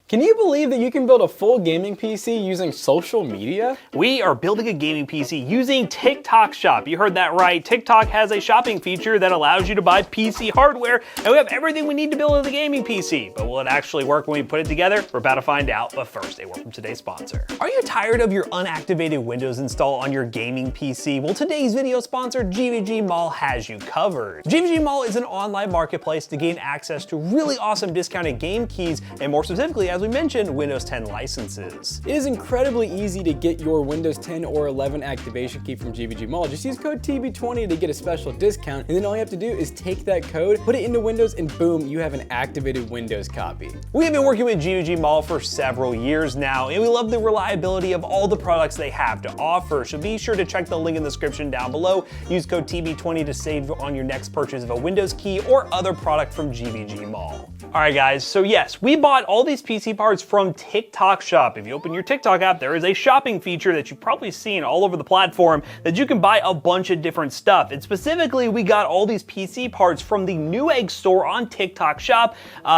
Can you believe that you can build a full gaming PC using social media? We are building a gaming PC using TikTok Shop. You heard that right. TikTok has a shopping feature that allows you to buy PC hardware, and we have everything we need to build a gaming PC. But will it actually work when we put it together? We're about to find out, but first, a word from today's sponsor. Are you tired of your unactivated Windows install on your gaming PC? Well, today's video sponsor, GVG Mall, has you covered. GVG Mall is an online marketplace to gain access to really awesome discounted game keys, and more specifically, as we mentioned, Windows 10 licenses. It is incredibly easy to get your Windows 10 or 11 activation key from GVG Mall. Just use code TB20 to get a special discount, and then all you have to do is take that code, put it into Windows, and boom, you have an activated Windows copy. We have been working with GVG Mall for several years now, and we love the reliability of all the products they have to offer, so be sure to check the link in the description down below. Use code TB20 to save on your next purchase of a Windows key or other product from GVG Mall. All right, guys, so yes, we bought all these PC parts from TikTok Shop. If you open your TikTok app, there is a shopping feature that you've probably seen all over the platform that you can buy a bunch of different stuff. And specifically, we got all these PC parts from the Newegg store on TikTok Shop.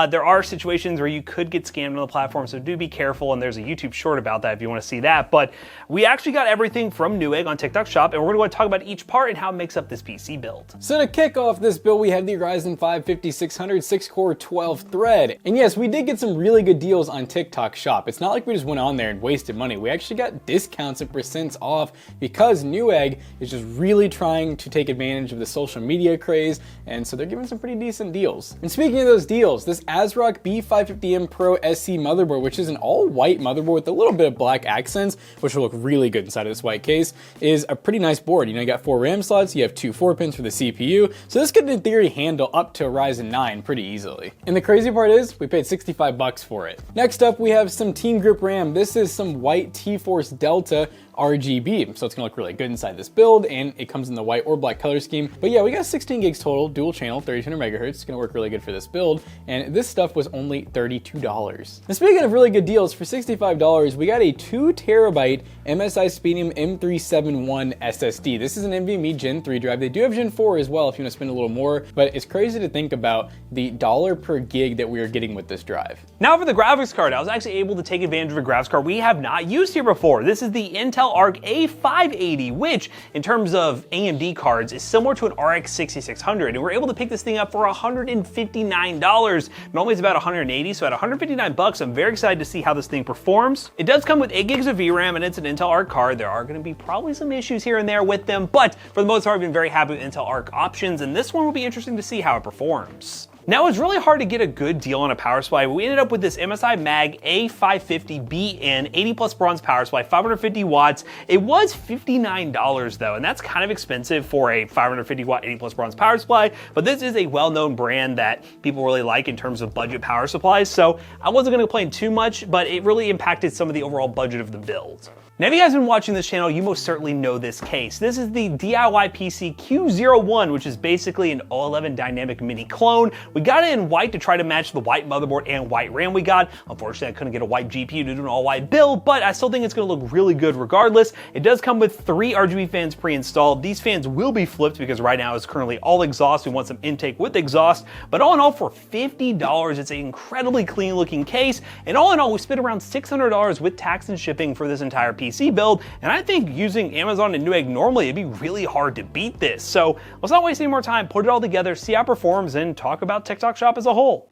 There are situations where you could get scammed on the platform, so do be careful, and there's a YouTube short about that if you want to see that. But we actually got everything from Newegg on TikTok Shop, and we're going to talk about each part and how it makes up this PC build. So to kick off this build, we have the Ryzen 5 5600 6-core 12 thread. And yes, we did get some really good deals on TikTok Shop. It's not like we just went on there and wasted money. We actually got discounts and percents off because Newegg is just really trying to take advantage of the social media craze, and so they're giving some pretty decent deals. And speaking of those deals, this ASRock B550M Pro SC motherboard, which is an all-white motherboard with a little bit of black accents, which will look really good inside of this white case, is a pretty nice board. You know, you got 4 RAM slots, you have 2 4-pins for the CPU, so this could in theory handle up to a Ryzen 9 pretty easily. And the crazy part is, we paid 65 bucks for it. Next up, we have some Team Grip RAM. This is some white T-Force Delta RGB, so it's gonna look really good inside this build, and it comes in the white or black color scheme. But yeah, we got 16 gigs total, dual channel, 3200 megahertz. It's gonna work really good for this build, and this stuff was only $32. And speaking of really good deals, for $65, we got a 2 terabyte MSI Spedium M371 SSD. This is an NVMe Gen 3 drive. They do have Gen 4 as well if you wanna spend a little more, but it's crazy to think about the dollar per gig that we are getting with this drive. Now for the graphics card, I was actually able to take advantage of a graphics card we have not used here before. This is the Intel Arc A580, which in terms of AMD cards is similar to an RX 6600, and we're able to pick this thing up for $159. Normally it's about $180, so at $159, I'm very excited to see how this thing performs. It does come with 8 gigs of VRAM, and it's an Intel Arc card. There are going to be probably some issues here and there with them, but for the most part, I've been very happy with Intel Arc options, and this one will be interesting to see how it performs. Now, it's really hard to get a good deal on a power supply, but we ended up with this MSI Mag A550BN 80 plus bronze power supply, 550 watts. It was $59 though, and that's kind of expensive for a 550 watt 80 plus bronze power supply, but this is a well-known brand that people really like in terms of budget power supplies, so I wasn't gonna complain too much, but it really impacted some of the overall budget of the build. Now, if you guys have been watching this channel, you most certainly know this case. This is the DIY PC Q01, which is basically an O11 Dynamic Mini clone. We got it in white to try to match the white motherboard and white RAM we got. Unfortunately, I couldn't get a white GPU to do an all-white build, but I still think it's gonna look really good regardless. It does come with 3 RGB fans pre-installed. These fans will be flipped because right now it's currently all exhaust. We want some intake with exhaust, but all in all, for $50, it's an incredibly clean looking case. And all in all, we spent around $600 with tax and shipping for this entire PC build, and I think using Amazon and Newegg normally, it'd be really hard to beat this. So let's not waste any more time, put it all together, see how it performs, and talk about TikTok Shop as a whole.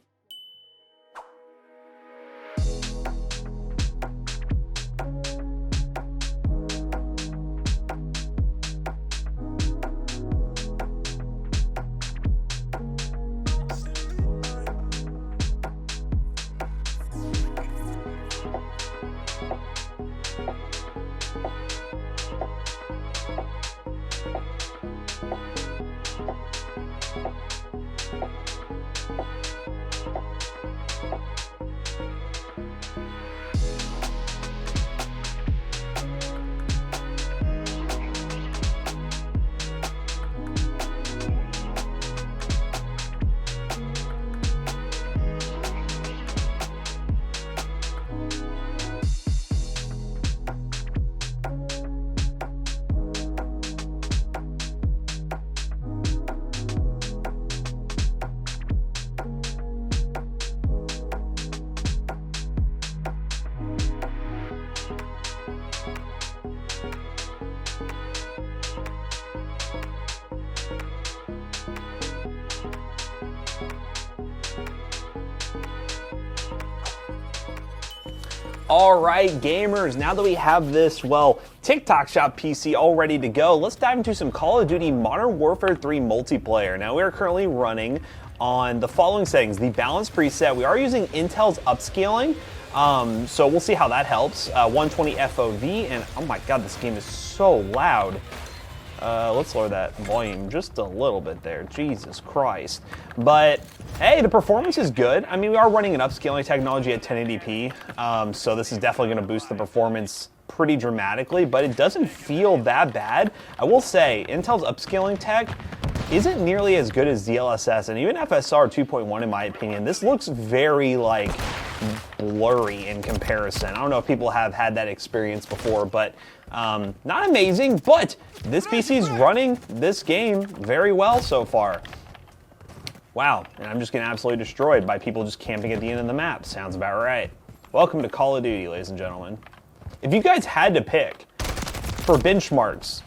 All right, gamers, now that we have this, well, TikTok Shop PC all ready to go, let's dive into some Call of Duty Modern Warfare 3 multiplayer. Now, we are currently running on the following settings. The balance preset, we are using Intel's upscaling, so we'll see how that helps. 120 FOV, and oh my god, this game is so loud. Let's lower that volume just a little bit there. Jesus Christ. But hey, the performance is good. I mean, we are running an upscaling technology at 1080p, so this is definitely going to boost the performance pretty dramatically, but it doesn't feel that bad. I will say, Intel's upscaling tech isn't nearly as good as DLSS, and even FSR 2.1 in my opinion. This looks very, like, blurry in comparison. I don't know if people have had that experience before, but not amazing, but this PC is running this game very well so far. Wow, and I'm just getting absolutely destroyed by people just camping at the end of the map. Sounds about right. Welcome to Call of Duty, ladies and gentlemen. If you guys had to pick for benchmarks,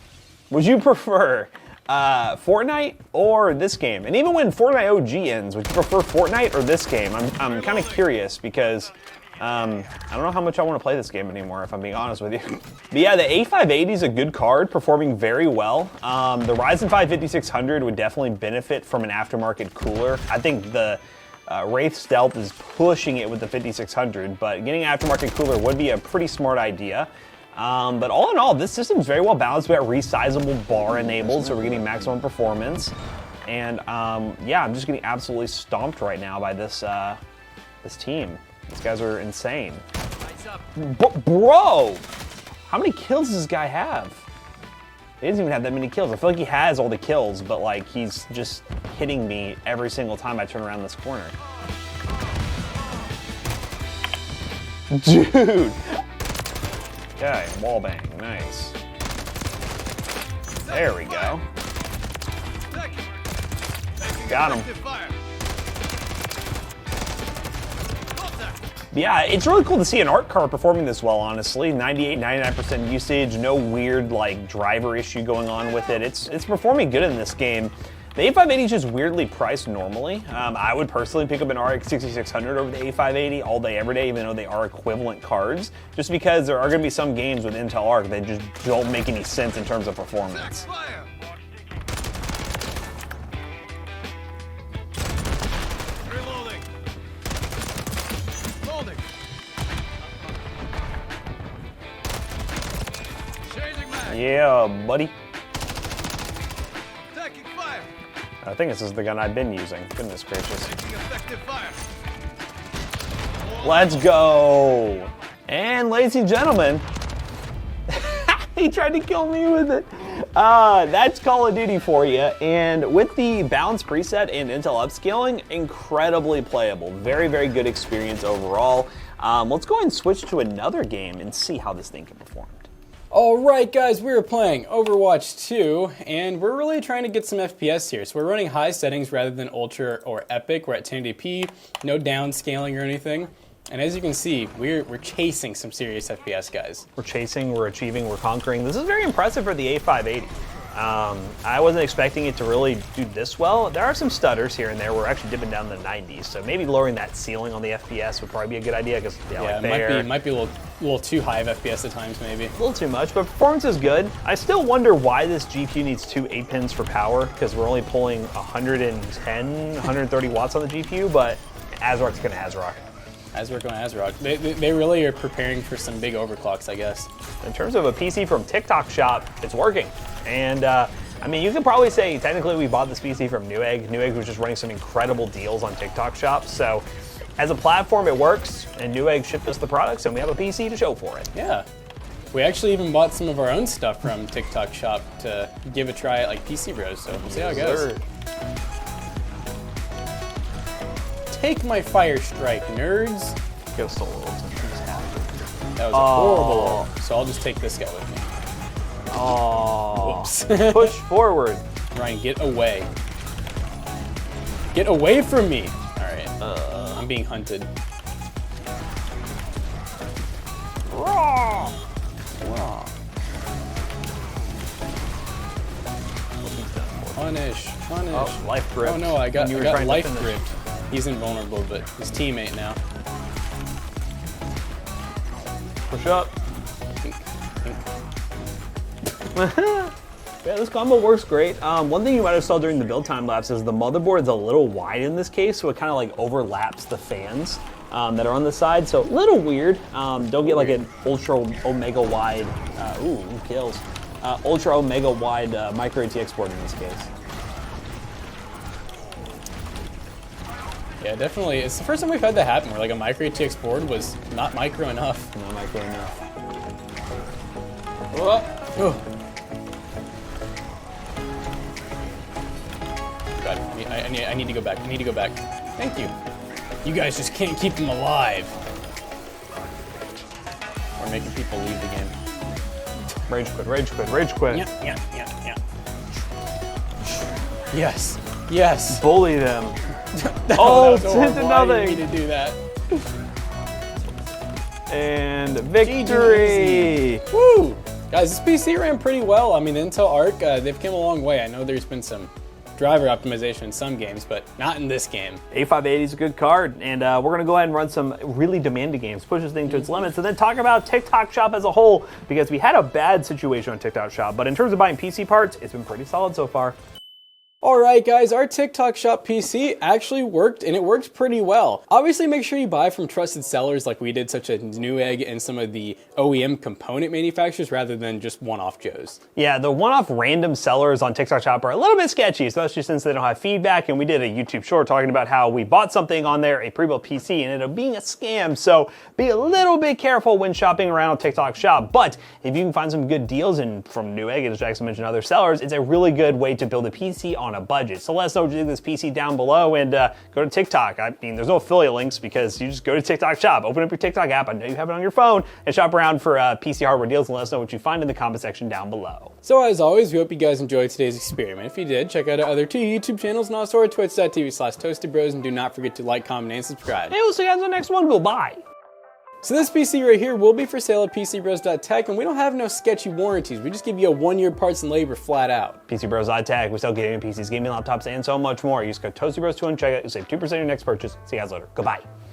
would you prefer Fortnite or this game? And even when Fortnite OG ends, would you prefer Fortnite or this game? I'm kind of curious because I don't know how much I want to play this game anymore, if I'm being honest with you. But yeah, the A580 is a good card, performing very well. The Ryzen 5 5600 would definitely benefit from an aftermarket cooler. I think the Wraith Stealth is pushing it with the 5600, but getting an aftermarket cooler would be a pretty smart idea. But all in all, this system is very well balanced. We got resizable bar enabled, so we're getting maximum performance. And yeah, I'm just getting absolutely stomped right now by this this team. These guys are insane. Bro, how many kills does this guy have? He doesn't even have that many kills. I feel like he has all the kills, but like he's just hitting me every single time I turn around this corner. Dude. Okay, wallbang, nice. There we go. Got him. Yeah, it's really cool to see an art card performing this well, honestly. 98, 99% usage, no weird like driver issue going on with it. It's performing good in this game. The A580 is just weirdly priced normally. I would personally pick up an RX 6600 over the A580 all day, every day, even though they are equivalent cards, just because there are going to be some games with Intel Arc that just don't make any sense in terms of performance. Yeah, buddy. I think this is the gun I've been using. Goodness gracious. Let's go. And ladies and gentlemen, he tried to kill me with it. That's Call of Duty for you. And with the balance preset and Intel upscaling, incredibly playable. Very, very good experience overall. Let's go ahead and switch to another game and see how this thing can perform. Alright guys, we are playing Overwatch 2, and we're really trying to get some FPS here. So we're running high settings rather than ultra or epic. We're at 1080p, no downscaling or anything. And as you can see, we're chasing some serious FPS, guys. We're chasing, we're achieving, we're conquering. This is very impressive for the A580. I wasn't expecting it to really do this well. There are some stutters here and there. We're actually dipping down to the 90s, so maybe lowering that ceiling on the FPS would probably be a good idea, because yeah, like it might be a little too high of FPS at times, maybe. A little too much, but performance is good. I still wonder why this GPU needs 2 8-pins for power, because we're only pulling 110, 130 watts on the GPU, but ASRock's gonna ASRock. ASRock on ASRock. They really are preparing for some big overclocks, I guess. In terms of a PC from TikTok Shop, it's working. And I mean, you could probably say technically we bought this PC from Newegg. Newegg was just running some incredible deals on TikTok Shop. So as a platform, it works, and Newegg shipped us the products, and we have a PC to show for it. Yeah. We actually even bought some of our own stuff from TikTok Shop to give a try at like PC Bros. So we'll see how it goes. Take my fire strike, nerds. Go solo. That was a horrible ult, so I'll just take this guy with me. Oh. Whoops. Push forward. Ryan, get away. Get away from me. All right. I'm being hunted. Raw. Raw. Punish. Punish. Oh, life grip. Oh no, I got life gripped. He's invulnerable, but his teammate now. Push up. Yeah, this combo works great. One thing you might have saw during the build time lapse is the motherboard's a little wide in this case, so it kind of like overlaps the fans that are on the side. So a little weird. Don't get like an ultra omega wide, ooh, kills. Ultra omega wide micro ATX board in this case. Yeah, definitely. It's the first time we've had that happen where like a micro ATX board was not micro enough. Not micro enough. Oh. God, I need to go back. I need to go back. Thank you. You guys just can't keep them alive. We're making people leave the game. Rage quit, rage quit, rage quit. Yeah. Yes. Yes. Bully them. Oh, it's into nothing. You need to do that. And victory. Woo! Guys, this PC ran pretty well. I mean, Intel Arc, they've come a long way. I know there's been some driver optimization in some games, but not in this game. A580 is a good card, and we're gonna go ahead and run some really demanding games, push this thing to its limits, and then talk about TikTok Shop as a whole, because we had a bad situation on TikTok Shop, but in terms of buying PC parts, it's been pretty solid so far. Alright guys, our TikTok Shop PC actually worked, and it worked pretty well. Obviously make sure you buy from trusted sellers like we did, such as Newegg and some of the OEM component manufacturers, rather than just one-off Joes. Yeah, the one-off random sellers on TikTok Shop are a little bit sketchy, especially since they don't have feedback, and we did a YouTube short talking about how we bought something on there, a pre-built PC, and it ended up being a scam, so be a little bit careful when shopping around on TikTok Shop. But if you can find some good deals, and from Newegg, as Jackson mentioned, other sellers, it's a really good way to build a PC on a budget. So let us know what you think of this PC down below, and go to TikTok. I mean, there's no affiliate links because you just go to TikTok Shop, open up your TikTok app, I know you have it on your phone, and shop around for PC hardware deals, and let us know what you find in the comment section down below. So as always, we hope you guys enjoyed today's experiment. If you did, check out our other two YouTube channels and also our twitch.tv/toastedbros, and do not forget to like, comment, and subscribe. Hey, we'll see you guys in the next one. Goodbye. So this PC right here will be for sale at PCBros.tech, and we don't have no sketchy warranties. We just give you a 1-year parts and labor flat out. PCBros.tech, we sell gaming PCs, gaming laptops, and so much more. Use code ToastyBros to check out. You'll save 2% on your next purchase. See you guys later. Goodbye.